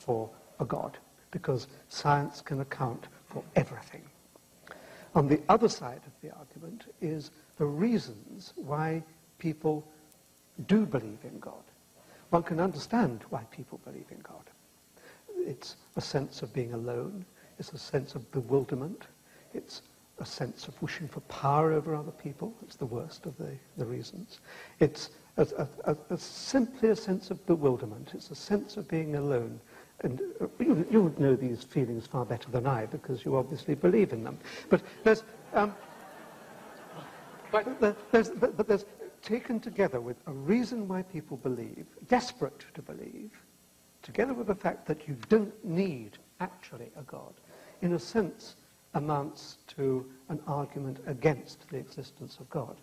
for a God, because science can account for everything. On the other side of the argument is the reasons why people do believe in God. One can understand why people believe in God. It's a sense of being alone. It's a sense of bewilderment. It's a sense of wishing for power over other people. It's the worst of the reasons. It's simply a sense of bewilderment. It's a sense of being alone. And you would know these feelings far better than I, because you obviously believe in them. But there's taken together with a reason why people believe, desperate to believe, together with the fact that you don't need actually a God, in a sense amounts to an argument against the existence of God.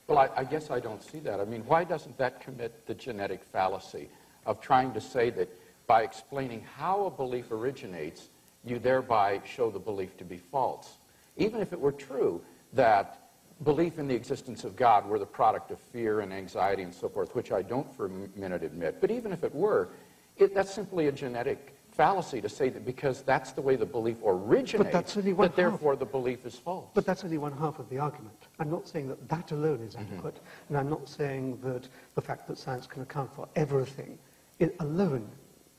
Well, I guess I don't see that. I mean, why doesn't that commit the genetic fallacy of trying to say that by explaining how a belief originates, you thereby show the belief to be false? Even if it were true that belief in the existence of God were the product of fear and anxiety and so forth, which I don't for a minute admit, but even if it were, that's simply a genetic fallacy to say that because that's the way the belief originates, that therefore the belief is false. But that's only one half of the argument. I'm not saying that that alone is adequate, and I'm not saying that the fact that science can account for everything alone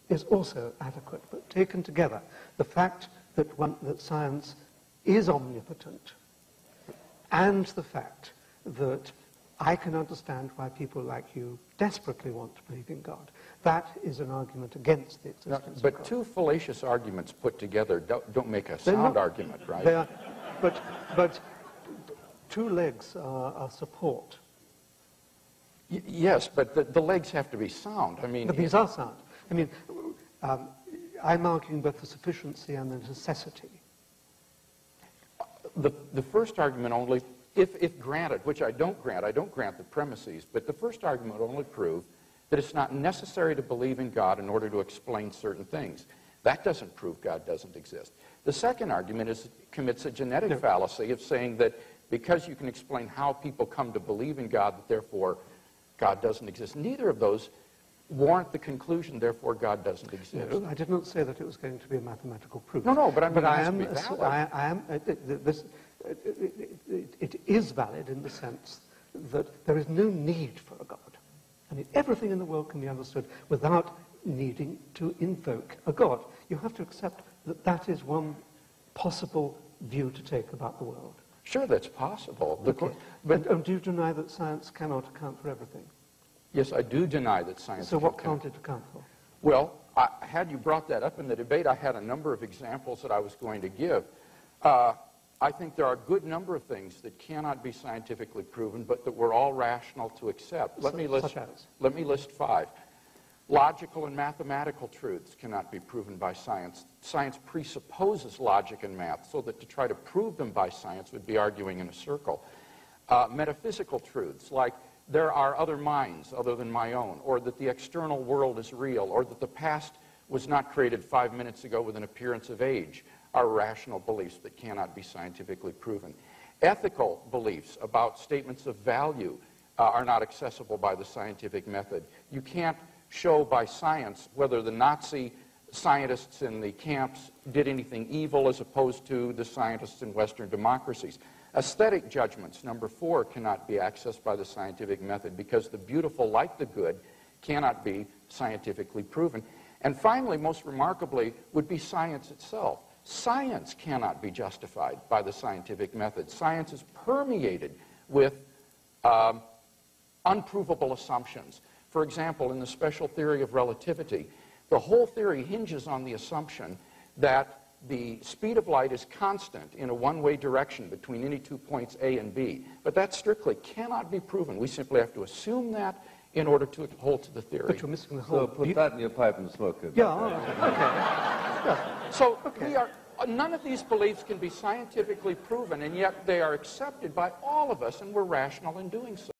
is also adequate. But taken together, the fact that science is omnipotent, and the fact that I can understand why people like you desperately want to believe in God, that is an argument against the existence of God. But two fallacious arguments put together don't make a sound argument, right? They are, but two legs are support. Yes, but the legs have to be sound. I mean, but these are sound. I mean, I'm arguing both the sufficiency and the necessity. The first argument only, if granted, which I don't grant the premises, but the first argument only prove that it's not necessary to believe in God in order to explain certain things. That doesn't prove God doesn't exist. The second argument commits a genetic fallacy of saying that because you can explain how people come to believe in God, that therefore God doesn't exist. Neither of those warrant the conclusion, therefore God doesn't exist. No, I did not say that it was going to be a mathematical proof. No, but it is valid in the sense that there is no need for a God. I mean, everything in the world can be understood without needing to invoke a God. You have to accept that that is one possible view to take about the world. Sure, that's possible. Okay. But do you deny that science cannot account for everything? Yes, I do deny that science So what can't it account for? Well, had you brought that up in the debate, I had a number of examples that I was going to give. I think there are a good number of things that cannot be scientifically proven, but that we're all rational to accept. Let me list 5. Logical and mathematical truths cannot be proven by science. Science presupposes logic and math, so that to try to prove them by science would be arguing in a circle. Metaphysical truths, like there are other minds other than my own, or that the external world is real, or that the past was not created 5 minutes ago with an appearance of age, are rational beliefs that cannot be scientifically proven. Ethical beliefs about statements of value are not accessible by the scientific method. You can't show by science whether the Nazi scientists in the camps did anything evil as opposed to the scientists in Western democracies. Aesthetic judgments, number 4, cannot be accessed by the scientific method because the beautiful, like the good, cannot be scientifically proven. And finally, most remarkably, would be science itself. Science cannot be justified by the scientific method. Science is permeated with unprovable assumptions. For example, in the special theory of relativity, the whole theory hinges on the assumption that the speed of light is constant in a one-way direction between any 2 points A and B. But that strictly cannot be proven. We simply have to assume that in order to hold to the theory. But you're missing the whole... So put that in your pipe and smoke it. Yeah, okay. Yeah. So none of these beliefs can be scientifically proven, and yet they are accepted by all of us, and we're rational in doing so.